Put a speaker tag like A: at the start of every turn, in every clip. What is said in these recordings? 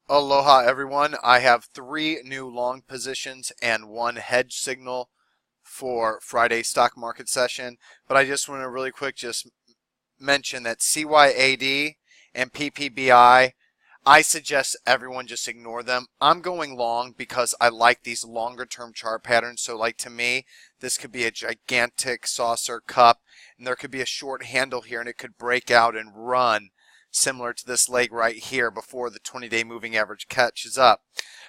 A: Aloha everyone. I have 3 new long positions and 1 hedge signal for Friday's stock market session. But I just want to really quick just mention that CYAD and PPBI, I suggest everyone just ignore them. I'm going long because I like these longer term chart patterns. So like to me, this could be a gigantic saucer cup and there could be a short handle here and it could break out and run similar to this leg right here before the 20-day moving average catches up.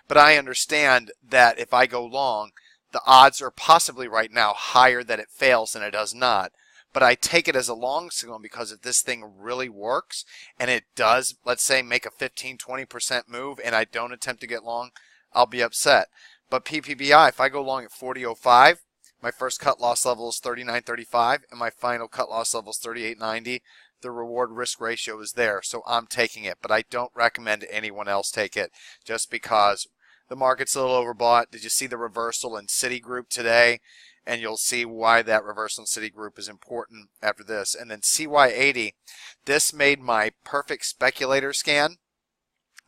A: But I understand that if I go long, the odds are possibly right now higher that it fails than it does not. But I take it as a long signal because if this thing really works and it does, let's say, make a 15-20% move and I don't attempt to get long, I'll be upset. But PPBI, if I go long at 40.05, my first cut loss level is 39.35 and my final cut loss level is 38.90. The reward risk ratio is there, so I'm taking it, but I don't recommend anyone else take it just because the market's a little overbought. Did you see the reversal in Citigroup today? And you'll see why that reversal in Citigroup is important after this. And then CY80, this made my perfect speculator scan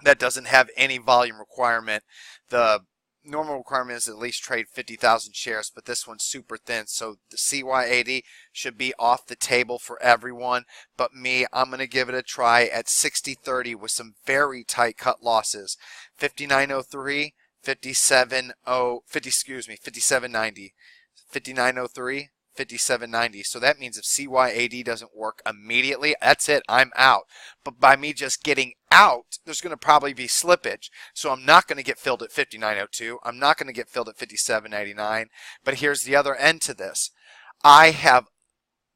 A: that doesn't have any volume requirement. The normal requirement is at least trade 50,000 shares, but this one's super thin, so the CY80 should be off the table for everyone. But me, I'm going to give it a try at 60.30 with some very tight cut losses. 59.03, 57.90, 59.03, 57.90. So that means if CY80 doesn't work immediately, that's it, I'm out. But by me just getting out, there's going to probably be slippage. So I'm not going to get filled at 59.02. I'm not going to get filled at 57.99. But here's the other end to this. I have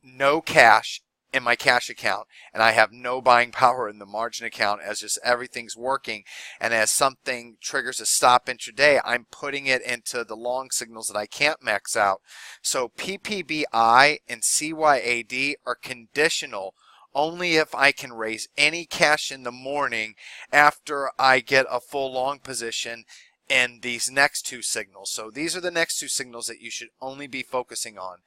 A: no cash in my cash account and I have no buying power in the margin account as just everything's working, and as something triggers a stop intraday, I'm putting it into the long signals that I can't max out. So PPBI and CYAD are conditional only if I can raise any cash in the morning after I get a full long position in these next 2 signals. So these are the next 2 signals that you should only be focusing on.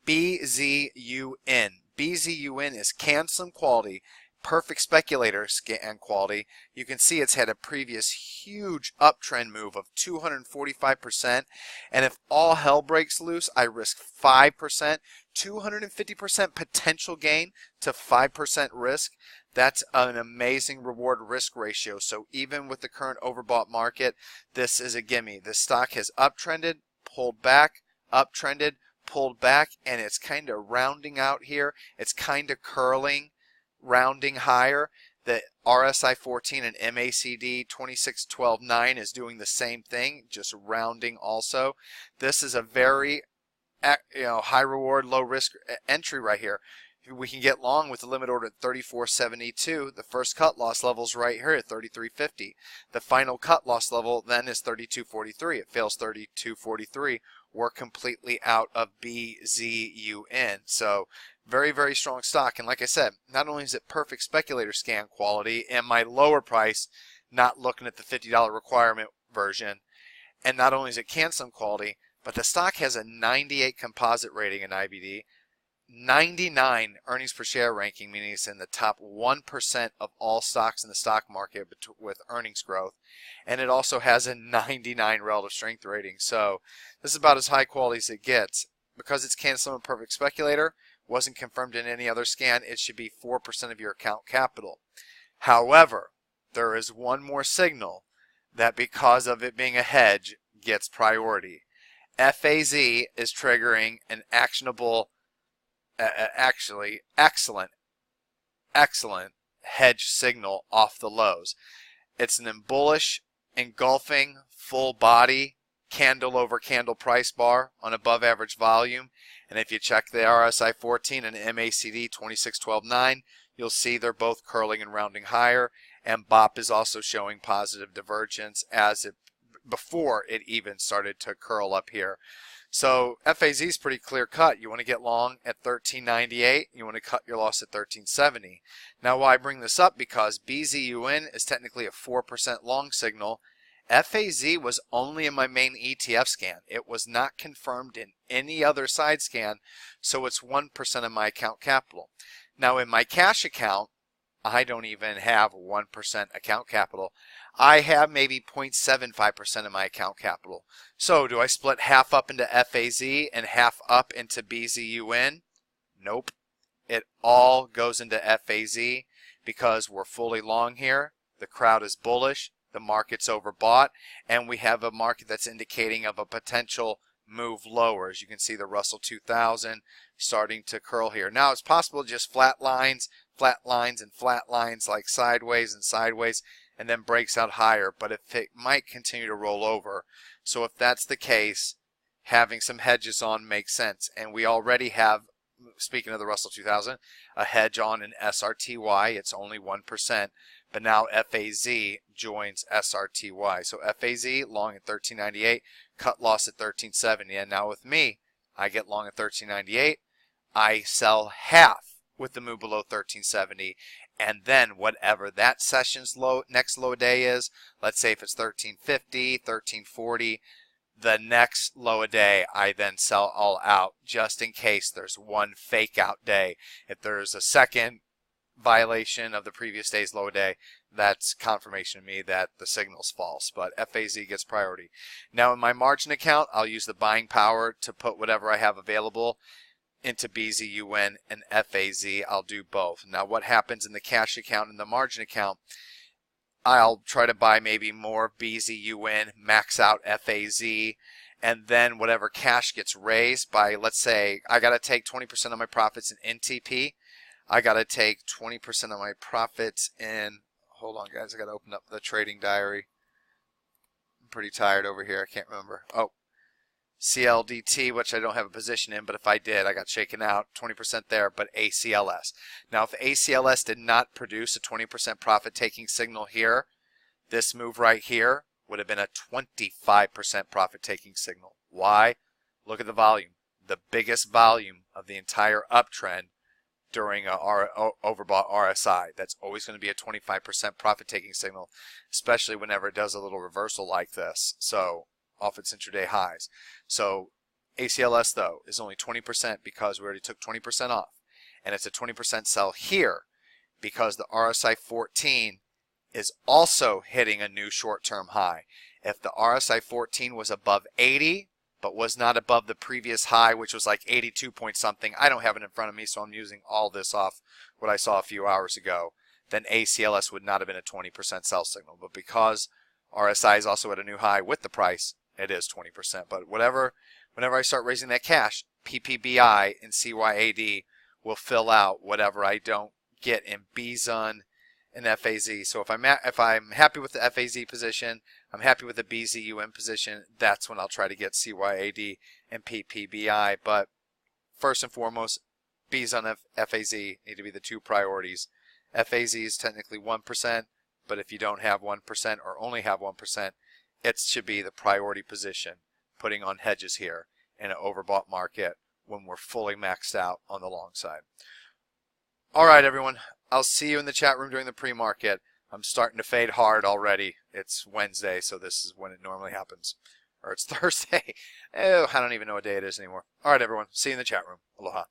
A: BZUN. BZUN is cancel quality, perfect speculator scan quality. You can see it's had a previous huge uptrend move of 245%, and if all hell breaks loose, I risk 5%, 250% potential gain to 5% risk. That's an amazing reward risk ratio. So even with the current overbought market, this is a gimme. This stock has uptrended, pulled back, uptrended, pulled back, and it's kind of rounding out here. It's kind of curling, rounding higher. The RSI 14 and MACD 26.12.9 is doing the same thing, just rounding also. This is a very high reward, low risk entry right here. We can get long with the limit order at 34.72. The first cut loss level is right here at 33.50. The final cut loss level then is 32.43. It fails 32.43. We're completely out of BZUN. So very, very strong stock. And like I said, not only is it perfect speculator scan quality and my lower price, not looking at the $50 requirement version, and not only is it cancel quality, but the stock has a 98 composite rating in IBD, 99 earnings per share ranking, meaning it's in the top 1% of all stocks in the stock market with earnings growth, and it also has a 99 relative strength rating. So this is about as high quality as it gets. Because it's cancel and perfect speculator, wasn't confirmed in any other scan, it should be 4% of your account capital. However, there is one more signal that because of it being a hedge gets priority. FAZ is triggering an actionable actually excellent hedge signal off the lows. It's an bullish engulfing full body candle over candle price bar on above average volume, and if you check the RSI 14 and MACD 26.12.9, you'll see they're both curling and rounding higher, and BOP is also showing positive divergence as it before it even started to curl up here. So FAZ is pretty clear cut. You want to get long at 13.98. You want to cut your loss at 13.70. Now why I bring this up? Because BZUN is technically a 4% long signal. FAZ was only in my main ETF scan. It was not confirmed in any other side scan, so it's 1% of my account capital. Now in my cash account, I don't even have 1% account capital. I have maybe 0.75% of my account capital. So do I split half up into FAZ and half up into BZUN? Nope. It all goes into FAZ because we're fully long here. The crowd is bullish. The market's overbought. And we have a market that's indicating of a potential move lower. As you can see, the Russell 2000 starting to curl here. Now, it's possible just flat lines, and flat lines, like sideways and sideways, and then breaks out higher. But if it might continue to roll over. So if that's the case, having some hedges on makes sense. And we already have, speaking of the Russell 2000, a hedge on an SRTY. It's only 1%. But now FAZ joins SRTY. So FAZ long at 1398, cut loss at 1370. And now with me, I get long at 1398. I sell half with the move below 1370. And then whatever that session's low, next low day is, let's say if it's 1350, 1340, the next low a day, I then sell all out just in case there's one fake out day. If there's a second violation of the previous day's low day, that's confirmation to me that the signal's false. But FAZ gets priority. Now in my margin account, I'll use the buying power to put whatever I have available into BZUN and FAZ. I'll do both. Now what happens in the cash account and the margin account, I'll try to buy maybe more BZUN, max out FAZ, and then whatever cash gets raised by, let's say, I got to take 20% of my profits in NTP. I got to take 20% of my profits in, hold on guys, I got to open up the trading diary. I'm pretty tired over here, I can't remember. Oh, CLDT, which I don't have a position in, but if I did, I got shaken out, 20% there, but ACLS. Now, if ACLS did not produce a 20% profit-taking signal here, this move right here would have been a 25% profit-taking signal. Why? Look at the volume. The biggest volume of the entire uptrend during a overbought RSI. That's always going to be a 25% profit-taking signal, especially whenever it does a little reversal like this. So, off its intraday highs. So ACLS though is only 20% because we already took 20% off, and it's a 20% sell here because the RSI 14 is also hitting a new short-term high. If the RSI 14 was above 80 but was not above the previous high, which was like 82 point something, I don't have it in front of me, so I'm using all this off what I saw a few hours ago, then ACLS would not have been a 20% sell signal. But because RSI is also at a new high with the price, it is 20%. But whenever I start raising that cash, PPBI and CYAD will fill out whatever I don't get in BZUN and FAZ. So if I'm happy with the FAZ position, I'm happy with the BZUN position, that's when I'll try to get CYAD and PPBI. But first and foremost, BZUN and FAZ need to be the two priorities. FAZ is technically 1%, but if you don't have 1% or only have 1%, it should be the priority position, putting on hedges here in an overbought market when we're fully maxed out on the long side. All right, everyone. I'll see you in the chat room during the pre-market. I'm starting to fade hard already. It's Wednesday, so this is when it normally happens. Or it's Thursday. Oh, I don't even know what day it is anymore. All right, everyone. See you in the chat room. Aloha.